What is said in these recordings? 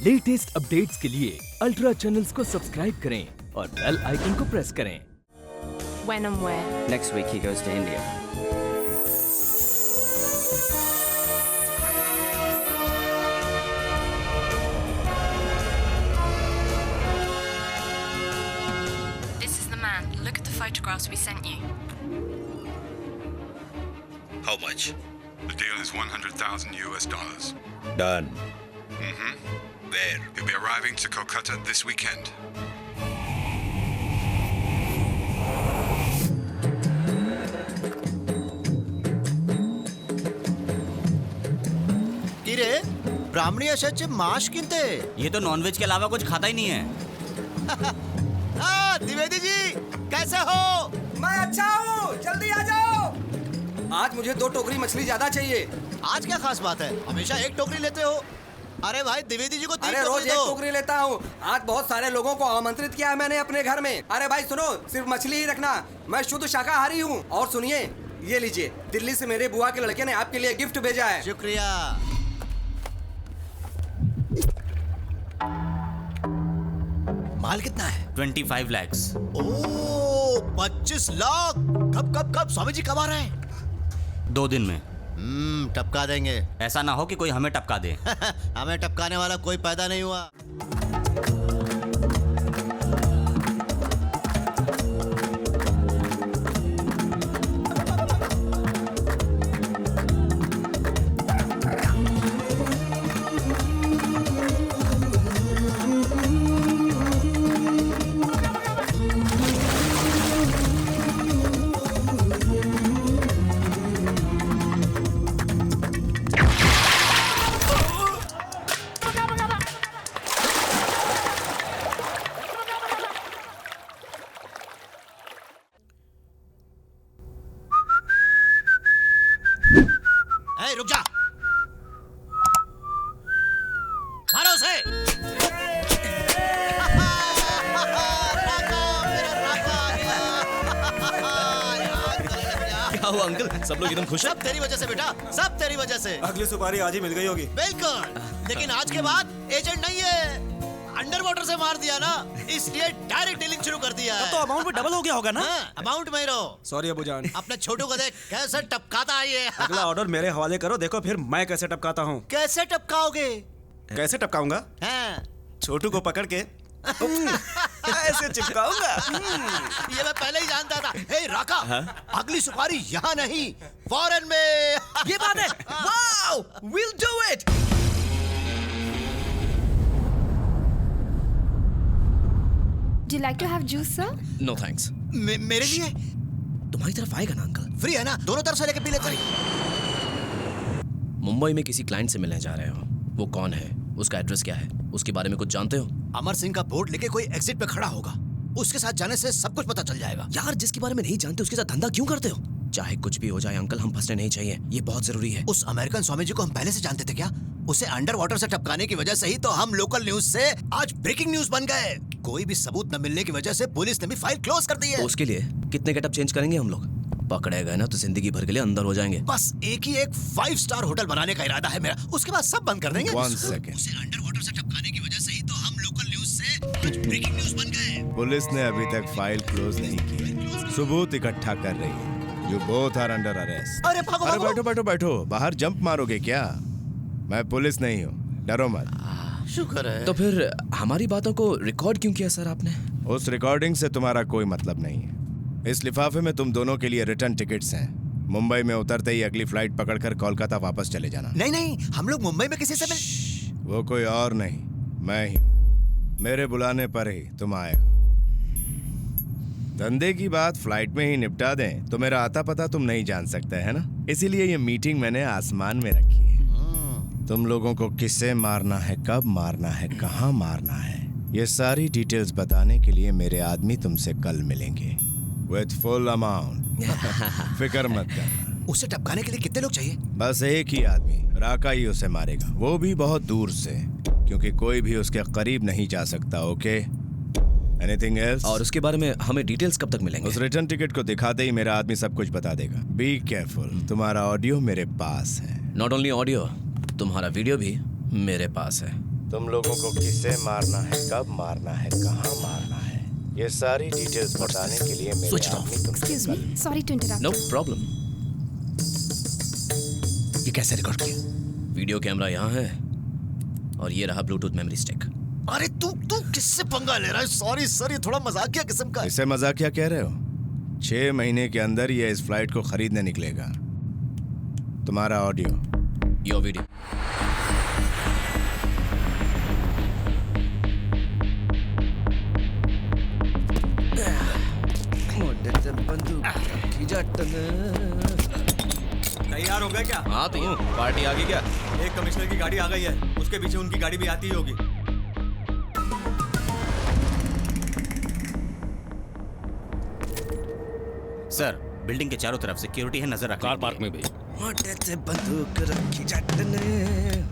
Latest updates के लिए ultra channels को सब्सक्राइब करें और बेल आइकन को प्रेस करें। When and where? Next week he goes to India. This is the man. Look at the photographs we sent you. How much? The deal is $100,000. Done. Mm-hmm. Where? He'll be arriving to Kolkata this weekend. किरे ब्राह्मणी अशाचे मांस किनते ये तो nonveg के अलावा कुछ खाता ही नहीं है। द्विवेदी जी कैसे हो? मैं अच्छा हूँ, जल्दी आ जाओ। आज मुझे 2 टोकरी मछली ज्यादा चाहिए। आज क्या खास बात है? हमेशा एक टोकरी लेते हो। अरे भाई द्विवेदी जी को 3 अरे रोज टोकरी एक दो। टोकरी लेता हूँ। आज बहुत सारे लोगों को आमंत्रित किया है मैंने अपने घर में। अरे भाई सुनो, सिर्फ मछली ही रखना। मैं शुद्ध शाकाहारी हूँ। और सुनिए, ये लीजिए, दिल्ली से मेरे बुआ के लड़के ने आपके लिए गिफ्ट भेजा है। शुक्रिया। माल कितना है? 25 lakhs। ओ 25 लाख। कब स्वामी जी कब आ रहे हैं? 2 दिन में। टपका देंगे। ऐसा ना हो कि कोई हमें टपका दे। हमें टपकाने वाला कोई पैदा नहीं हुआ। रुक जा, मारो उसे। क्या हुआ अंकल? सब लोग एकदम खुश हैं? सब तेरी वजह से बेटा, सब तेरी वजह से। अगली सुपारी आज ही मिल गई होगी। बिल्कुल, लेकिन आज के बाद एजेंट नहीं है, अंडर वाटर से मार दिया ना, इसलिए डायरेक्ट डीलिंग शुरू कर दिया है। तो अमाउंट भी डबल हो गया होगा ना? अमाउंट में रहो। सॉरी अबू जान। अपने छोटू को देख कैसे टपकाता है ये। अगला ऑर्डर मेरे हवाले करो, देखो फिर मैं कैसे टपकाता हूँ। कैसे टपकाओगे? कैसे टपकाऊंगा? हाँ। छोटू को पकड़ के ऐसे चिपकाऊंगा। ये मैं पहले ही जानता था। हे राका, अगली सुपारी यहाँ नहीं, फॉरेन में। ये बात है। Wow, we'll do it। Do you like to have juice, sir? No thanks। मेरे लिए तुम्हारी तरफ आएगा ना अंकल? फ्री है ना, दोनों तरफ से लेके पी लेते हैं। मुंबई में किसी क्लाइंट से मिलने जा रहे हो। वो कौन है? उसका एड्रेस क्या है? उसके बारे में कुछ जानते हो? अमर सिंह का बोर्ड लेके कोई एग्जिट पे खड़ा होगा, उसके साथ जाने से सब कुछ पता चल जाएगा। यार, जिसके बारे में नहीं जानते उसके साथ धंधा क्यों करते हो? चाहे कुछ भी हो जाए अंकल, हम फंसने नहीं चाहिए, ये बहुत जरूरी है। उस अमेरिकन स्वामी जी को हम पहले से जानते थे क्या? उसे अंडर वाटर से टपकाने की वजह से ही तो हम लोकल न्यूज से आज ब्रेकिंग न्यूज बन गए। कोई भी सबूत न मिलने की वजह से पुलिस ने भी फाइल क्लोज कर दी है। तो उसके लिए कितने गेटअप चेंज करेंगे हम लोग? पकड़े गए ना तो जिंदगी भर के लिए अंदर हो जाएंगे। बस एक 5 स्टार होटल बनाने का इरादा है मेरा, उसके बाद सब बंद कर देंगे। One second। उसे अंडर वाटर से टपकाने की वजह से ही तो हम लोकल न्यूज से आज ब्रेकिंग न्यूज बन गए। पुलिस ने अभी तक फाइल क्लोज नहीं की है, सबूत इकट्ठा कर रही है। You both are under arrest। अरे भागो अरे भागो। बैठो, बाहर जंप मारोगे क्या? मैं पुलिस नहीं हूँ, डरो मत। शुक्र है। तो फिर हमारी बातों को रिकॉर्ड क्यों किया सर आपने? उस रिकॉर्डिंग से तुम्हारा कोई मतलब नहीं है। इस लिफाफे में तुम दोनों के लिए रिटर्न टिकट्स हैं। मुंबई में उतरते ही अगली फ्लाइट पकड़कर कोलकाता वापस चले जाना। नहीं, हम लोग मुंबई में किसी से मिल। वो कोई और नहीं, मैं ही हूँ। मेरे बुलाने पर ही तुम आए हो। धंधे की बात फ्लाइट में ही निपटा दें तो मेरा आता पता तुम नहीं जान सकते, है ना? इसीलिए ये मीटिंग मैंने आसमान में रखी है। तुम लोगों को किसे मारना है, कब मारना है, कहाँ मारना है, ये सारी डिटेल्स बताने के लिए मेरे आदमी तुमसे कल मिलेंगे विथ फुल अमाउंट। फिक्र मत करना। उसे टपकाने के लिए कितने लोग चाहिए? बस एक ही आदमी, राका ही उसे मारेगा, वो भी बहुत दूर से, क्योंकि कोई भी उसके करीब नहीं जा सकता। Okay, anything else? और उसके बारे में हमें डिटेल्स कब तक मिलेंगे? उस रिटर्न टिकट को दिखाते ही मेरा आदमी सब कुछ बता देगा। बी केयरफुल, तुम्हारा ऑडियो मेरे पास है। नॉट ओनली ऑडियो, तुम्हारा वीडियो भी मेरे पास है। तुम लोगों को किसे मारना है, कब मारना है, कहाँ मारना है, ये सारी डिटेल्स बताने के लिए मेरे Switch it off. आदमी तुमसे Excuse me. Sorry to interrupt. No problem. ये कैसे रिकॉर्ड किया? वीडियो कैमरा यहाँ है और ये रहा ब्लूटूथ मेमोरी स्टिक। अरे तू तू किससे पंगा ले रहा है? सॉरी सर, ये थोड़ा मजाकिया किस्म का है। इसे मजाकिया कह रहे हो? 6 महीने के अंदर ये इस फ्लाइट को खरीदने निकलेगा। तुम्हारा ऑडियो, योर वीडियो। तैयार हो गया क्या? हाँ तो पार्टी आ गई क्या? एक कमिश्नर की गाड़ी आ गई है, उसके पीछे उनकी गाड़ी भी आती ही होगी। सर, बिल्डिंग के चारों तरफ सिक्योरिटी है, नजर रखना। कार पार्क में भी। मोटे से बंदूक रखी जट ने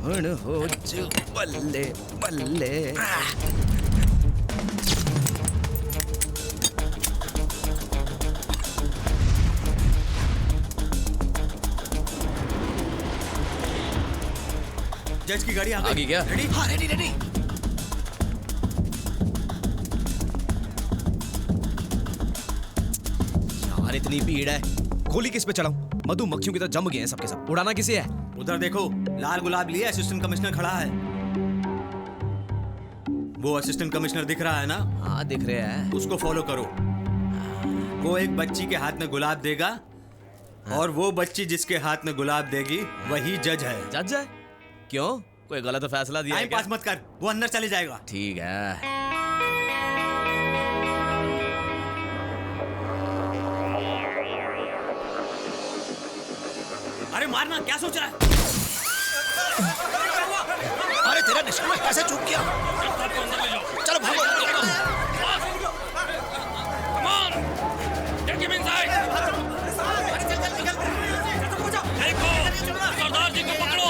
हुण हो जो बल्ले बल्ले। जज की गाड़ी आ आ गई क्या? रेडी? हाँ रेडी रेडी। यार इतनी भीड़ है, गोली किस पे चढ़ाऊं? मधुमक्खियों की तरह जम गए हैं सबके सब। उड़ाना किसे है? उधर देखो, लाल गुलाब लिए असिस्टेंट कमिश्नर खड़ा है। वो असिस्टेंट कमिश्नर दिख रहा है ना? हाँ दिख रहे हैं। उसको फॉलो करो। वो एक बच्ची के हाथ में गुलाब देगा और वो बच्ची जिसके हाथ में गुलाब देगी वही जज है। जज है? क्यों? कोई गलत फैसला दिया है टाइम क्या? पास मत कर, वो अंदर चले जाएगा। ठीक है। अरे मारना, क्या सोच रहा है? अरे तेरा निशाना कैसे चूक गया? चलो भागो। सरदार जी को पकड़ो,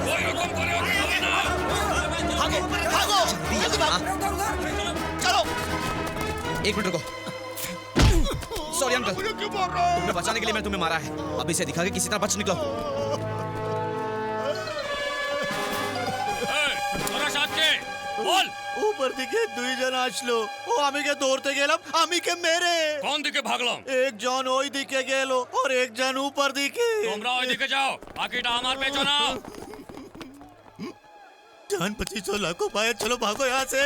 कोई हुक्म करे भागो भागो जल्दी भागो। चलो। एक मिनट रुको। सॉरी अंकल, तुम्हें बचाने के लिए मैंने तुम्हें मारा है। अब इसे दिखा के किसी तरह बच निकलो। बोल। ऊपर दिखे दुई जन आछलो ओ आमी के दौड़ते गेलम आमी के मेरे कौन दिखे भागलम? एक जन ओई दिखे गेलो और एक जन ऊपर दिखे। তোমরা ওইদিকে যাও, বাকিটা আমার পেছনে। जान 2500 लाखों पाए, चलो भागो यहाँ से।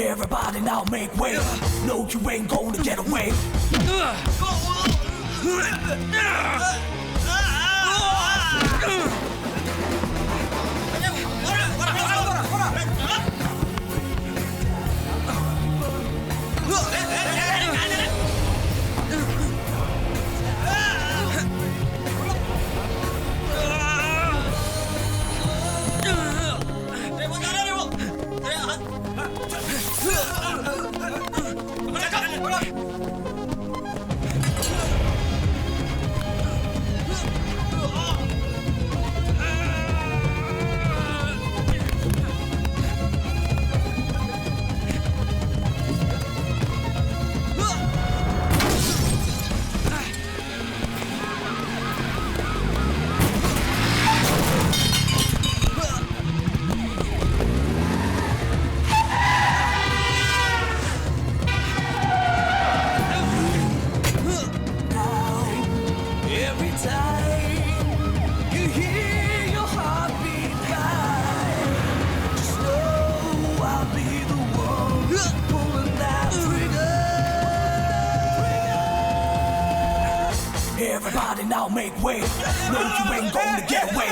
Everybody now make way. No, you ain't gonna get away. everybody now make way. No, you ain't gonna get away.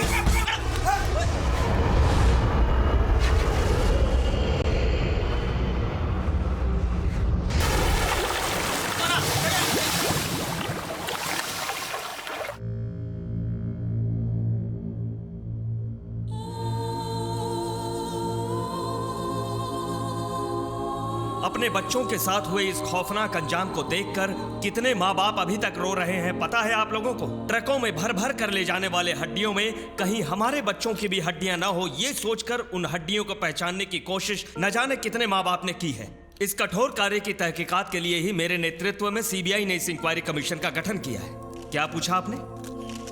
अपने बच्चों के साथ हुए इस खौफनाक अंजाम को देखकर कितने माँ बाप अभी तक रो रहे हैं पता है आप लोगों को? ट्रकों में भर भर कर ले जाने वाले हड्डियों में कहीं हमारे बच्चों की भी हड्डियां ना हो, ये सोचकर उन हड्डियों को पहचानने की कोशिश न जाने कितने माँ बाप ने की है। इस कठोर कार्य की तहकीकात के लिए ही मेरे नेतृत्व में सीबीआई ने इस इंक्वायरी कमीशन का गठन किया है। क्या पूछा आपने?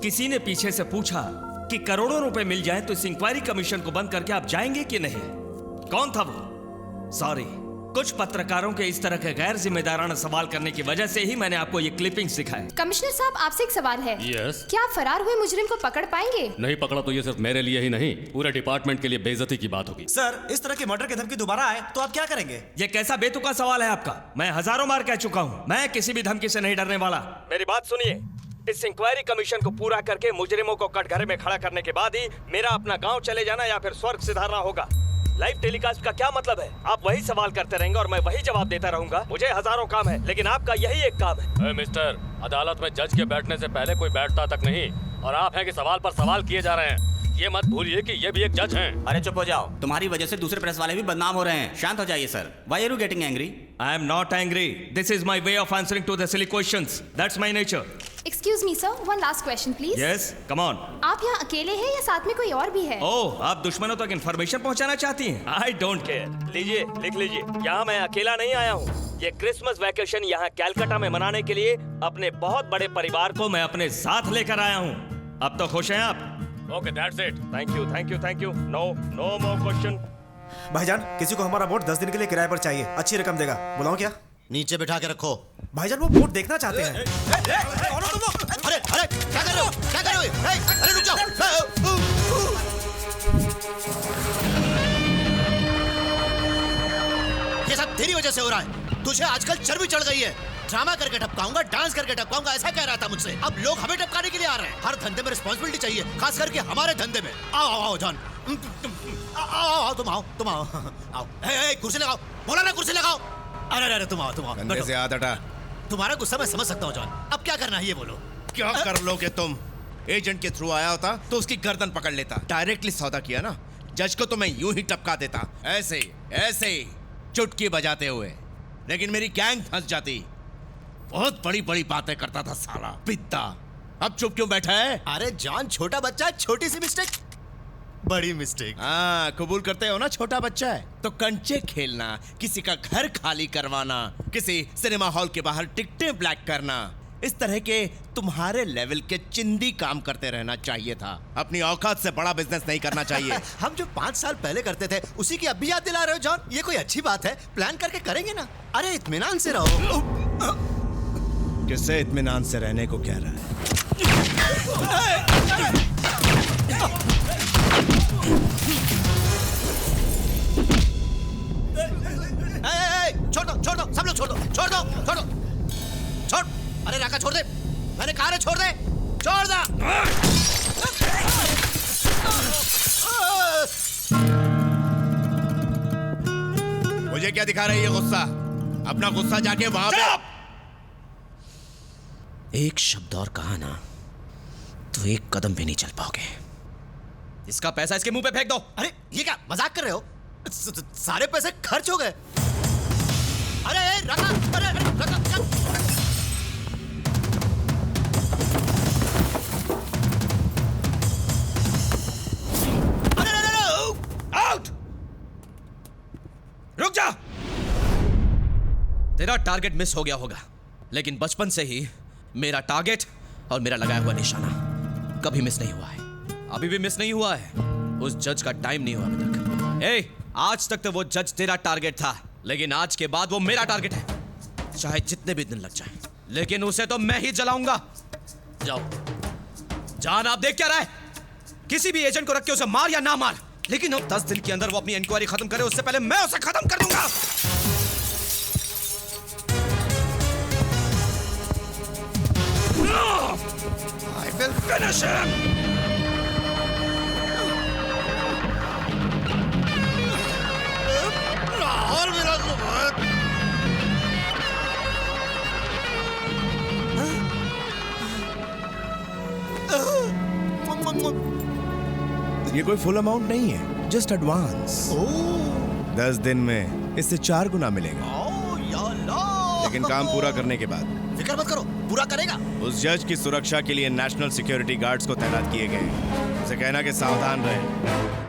किसी ने पीछे से पूछा कि करोड़ों रुपए मिल जाए तो इस इंक्वायरी कमीशन को बंद करके आप जाएंगे कि नहीं? कौन था वो? सॉरी, कुछ पत्रकारों के इस तरह के गैर जिम्मेदाराना सवाल करने की वजह से ही मैंने आपको ये क्लिपिंग सिखाया। कमिश्नर साहब, आपसे एक सवाल है। Yes? क्या आप फरार हुए मुजरिम को पकड़ पाएंगे? नहीं पकड़ा तो ये सिर्फ मेरे लिए ही नहीं, पूरे डिपार्टमेंट के लिए बेइज्जती की बात होगी। सर, इस तरह की मर्डर की धमकी दोबारा आए तो आप क्या करेंगे? ये कैसा बेतुका सवाल है आपका? मैं हजारों बार कह चुका हूँ, मैं किसी भी धमकी से नहीं डरने वाला। मेरी बात सुनिए, इस इंक्वायरी कमीशन को पूरा करके मुजरिमों को कटघरे में खड़ा करने के बाद ही मेरा अपना गांव चले जाना या फिर स्वर्ग सिधारना होगा। लाइव टेलीकास्ट का क्या मतलब है? आप वही सवाल करते रहेंगे और मैं वही जवाब देता रहूंगा। मुझे हजारों काम है, लेकिन आपका यही एक काम है। मिस्टर, अदालत में जज के बैठने से पहले कोई बैठता तक नहीं, और आप हैं कि सवाल पर सवाल किए जा रहे हैं। ये मत भूलिए कि ये भी एक जज हैं। अरे चुप हो जाओ, तुम्हारी वजह से दूसरे प्रेस वाले भी बदनाम हो रहे हैं। शांत हो जाइए sir. Why are you getting angry? I am not angry. This is my way of answering to the silly questions. That's my nature. Excuse me sir, one last question please. Yes, come on. आप यहाँ अकेले हैं या साथ में कोई और भी है? ओह, आप दुश्मनों तक इंफॉर्मेशन पहुँचाना चाहती हैं? I don't care. लीजिए, लिख लीजिए। यहाँ मैं अकेला नहीं आया हूँ। ये क्रिसमस वैकेशन यहाँ कैलकाटा में मनाने के लिए अपने बहुत बड़े परिवार को मैं अपने साथ लेकर आया हूँ। अब तो खुश हैं आप? Okay, that's it. Thank you, thank you, thank you. No more question. भाईजान, किसी को हमारा बोट 10 दिन के लिए किराए पर चाहिए। अच्छी रकम देगा। बुलाऊं क्या? नीचे बिठा के रखो। भाईजान, वो बोट देखना चाहते हैं। कौन हो तुम लोग? अरे क्या कर रहे हो? क्या कर रहे हो? अरे रुक जाओ। ये सब तेरी वजह से हो रहा है। तुझे आजकल चर्बी चढ़ गई है। ड्रामा करके टपकाऊंगा, डांस करके टपकाऊंगा, ऐसा कह रहा था मुझसे। अब लोग हमें टपकाने के लिए आ रहे हैं। हर धंधे में रिस्पांसिबिलिटी चाहिए, खास करके हमारे धंधे में। आओ जॉन, आओ तुम आओ। कुर्सी लगाओ, बोला ना कुर्सी लगाओ। अरे तुम आओ। कंधे से हाथ हटा। तुम्हारा गुस्सा मैं समझ सकता हूँ जॉन। अब क्या करना है ये बोलो। क्या कर लोगे तुम? एजेंट के थ्रू आया होता तो उसकी गर्दन पकड़ लेता। डायरेक्टली सौदा किया ना, जज को तो मैं यूं ही टपका देता, ऐसे चुटकी बजाते हुए। लेकिन मेरी गैंग फंस जाती। बहुत बड़ी बातें करता था साला पिता। अब चुप क्यों बैठा है? अरे जॉन, छोटा बच्चा, छोटी सी मिस्टेक, बड़ी मिस्टेक। हाँ, कबूल करते हो ना, छोटा बच्चा है तो कंचे खेलना, किसी का घर खाली करवाना, किसी सिनेमा हॉल के बाहर टिकटें ब्लैक करना, इस तरह के तुम्हारे लेवल के चिंदी काम करते रहना चाहिए था। अपनी औकात से बड़ा बिजनेस नहीं करना चाहिए। हम जो 5 साल पहले करते थे उसी की अब भी याद दिला रहे हो जॉन? ये कोई अच्छी बात है? प्लान करके करेंगे ना। अरे इत्मीनान से रहो। किससे इत्मीनान से रहने को कह रहा है? छोड़ दो, सब लोग छोड़ दो। अरे राका छोड़ दे, मैंने कहा रे छोड़ दे, छोड़ दे। मुझे क्या दिखा रही है गुस्सा? अपना गुस्सा जाके वहां पे। एक शब्द और कहा ना तो एक कदम भी नहीं चल पाओगे। इसका पैसा इसके मुंह पे फेंक दो। अरे ये क्या मजाक कर रहे हो? सारे पैसे खर्च हो गए। अरे रखा, रखा। आउट! रुक जा। तेरा टारगेट मिस हो गया होगा, लेकिन बचपन से ही मेरा टारगेट और मेरा लगाया हुआ निशाना कभी मिस नहीं हुआ है। अभी भी मिस नहीं हुआ है। उस जज का टाइम नहीं हुआ अभी तक। आज तक तो वो जज तेरा टारगेट था, लेकिन आज के बाद वो मेरा टारगेट है, चाहे जितने भी दिन लग जाए, लेकिन उसे तो मैं ही जलाऊंगा। जाओ। जान, आप देख क्या रहा है? किसी भी एजेंट को रख के उसे मार या ना मार, लेकिन अब 10 दिन के अंदर वो अपनी इंक्वायरी खत्म करे, उससे पहले मैं उसे खत्म कर दूंगा। और मेरा ये कोई फुल अमाउंट नहीं है, जस्ट एडवांस। 10 दिन में इससे 4 गुना मिलेगा, लेकिन काम पूरा करने के बाद। फिक्र मत करो, पूरा करेगा। उस जज की सुरक्षा के लिए नेशनल सिक्योरिटी गार्ड्स को तैनात किए गए हैं। उसे कहना कि सावधान रहे।